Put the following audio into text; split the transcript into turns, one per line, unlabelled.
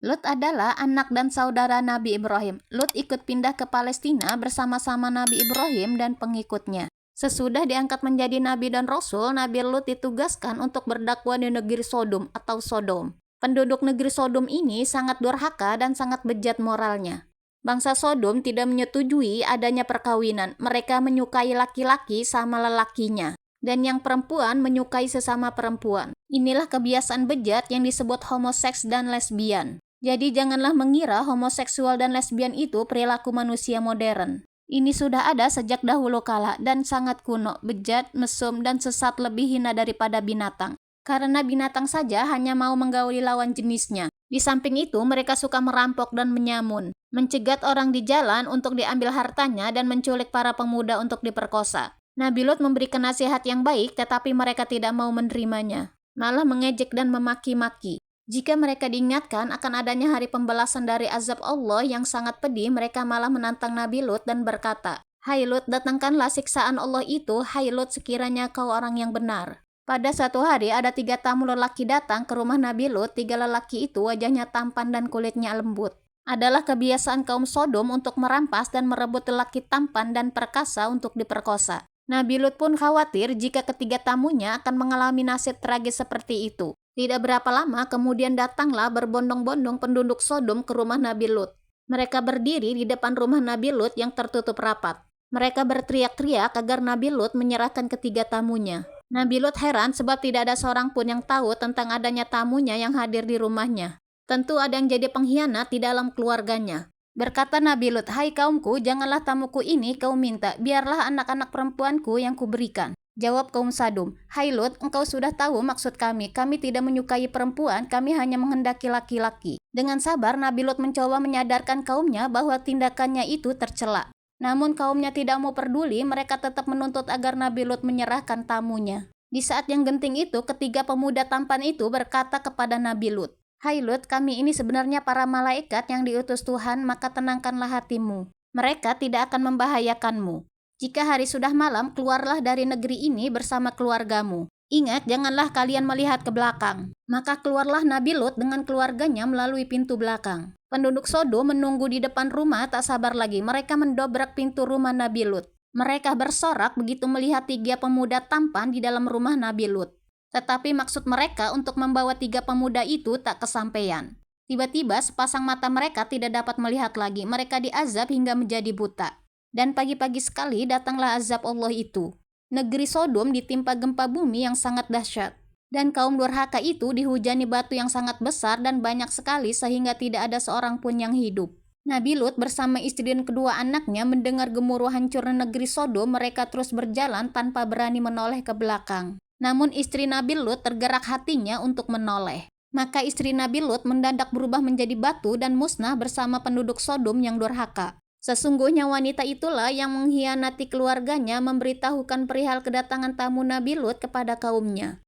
Lut adalah anak dan saudara Nabi Ibrahim. Lut ikut pindah ke Palestina bersama-sama Nabi Ibrahim dan pengikutnya. Sesudah diangkat menjadi nabi dan rasul, Nabi Lut ditugaskan untuk berdakwah di negeri Sodom atau Sodom. Penduduk negeri Sodom ini sangat durhaka dan sangat bejat moralnya. Bangsa Sodom tidak menyetujui adanya perkawinan. Mereka menyukai laki-laki sama lelakinya, dan yang perempuan menyukai sesama perempuan. Inilah kebiasaan bejat yang disebut homoseks dan lesbian. Jadi janganlah mengira homoseksual dan lesbian itu perilaku manusia modern. Ini sudah ada sejak dahulu kala dan sangat kuno, bejat, mesum, dan sesat lebih hina daripada binatang. Karena binatang saja hanya mau menggauli lawan jenisnya. Di samping itu mereka suka merampok dan menyamun, mencegat orang di jalan untuk diambil hartanya dan menculik para pemuda untuk diperkosa. Nabi Lut memberikan nasihat yang baik tetapi mereka tidak mau menerimanya, malah mengejek dan memaki-maki. Jika mereka diingatkan akan adanya hari pembalasan dari azab Allah yang sangat pedih, mereka malah menantang Nabi Lut dan berkata, "Hai Lut, datangkanlah siksaan Allah itu, hai Lut, sekiranya kau orang yang benar." Pada suatu hari ada 3 tamu lelaki datang ke rumah Nabi Lut. 3 lelaki itu wajahnya tampan dan kulitnya lembut. Adalah kebiasaan kaum Sodom untuk merampas dan merebut lelaki tampan dan perkasa untuk diperkosa. Nabi Lut pun khawatir jika ketiga tamunya akan mengalami nasib tragis seperti itu. Tidak berapa lama kemudian datanglah berbondong-bondong penduduk Sodom ke rumah Nabi Lut. Mereka berdiri di depan rumah Nabi Lut yang tertutup rapat. Mereka berteriak-teriak agar Nabi Lut menyerahkan ketiga tamunya. Nabi Lut heran sebab tidak ada seorang pun yang tahu tentang adanya tamunya yang hadir di rumahnya. Tentu ada yang jadi pengkhianat di dalam keluarganya. Berkata Nabi Lut, "Hai kaumku, janganlah tamuku ini kau minta, biarlah anak-anak perempuanku yang kuberikan." Jawab kaum Sodom, "Hai Lut, engkau sudah tahu maksud kami tidak menyukai perempuan, kami hanya menghendaki laki-laki." Dengan sabar, Nabi Lut mencoba menyadarkan kaumnya bahwa tindakannya itu tercela. Namun kaumnya tidak mau peduli, mereka tetap menuntut agar Nabi Lut menyerahkan tamunya. Di saat yang genting itu, ketiga pemuda tampan itu berkata kepada Nabi Lut, "Hai Lut, kami ini sebenarnya para malaikat yang diutus Tuhan, maka tenangkanlah hatimu. Mereka tidak akan membahayakanmu. Jika hari sudah malam, keluarlah dari negeri ini bersama keluargamu. Ingat, janganlah kalian melihat ke belakang." Maka keluarlah Nabi Lut dengan keluarganya melalui pintu belakang. Penduduk Sodom menunggu di depan rumah tak sabar lagi. Mereka mendobrak pintu rumah Nabi Lut. Mereka bersorak begitu melihat 3 pemuda tampan di dalam rumah Nabi Lut. Tetapi maksud mereka untuk membawa 3 pemuda itu tak kesampaian. Tiba-tiba sepasang mata mereka tidak dapat melihat lagi. Mereka diazab hingga menjadi buta. Dan pagi-pagi sekali datanglah azab Allah itu. Negeri Sodom ditimpa gempa bumi yang sangat dahsyat. Dan kaum durhaka itu dihujani batu yang sangat besar dan banyak sekali sehingga tidak ada seorang pun yang hidup. Nabi Lut bersama istri dan kedua anaknya mendengar gemuruh hancurnya negeri Sodom, mereka terus berjalan tanpa berani menoleh ke belakang. Namun istri Nabi Lut tergerak hatinya untuk menoleh. Maka istri Nabi Lut mendadak berubah menjadi batu dan musnah bersama penduduk Sodom yang durhaka. Sesungguhnya wanita itulah yang mengkhianati keluarganya, memberitahukan perihal kedatangan tamu Nabi Lut kepada kaumnya.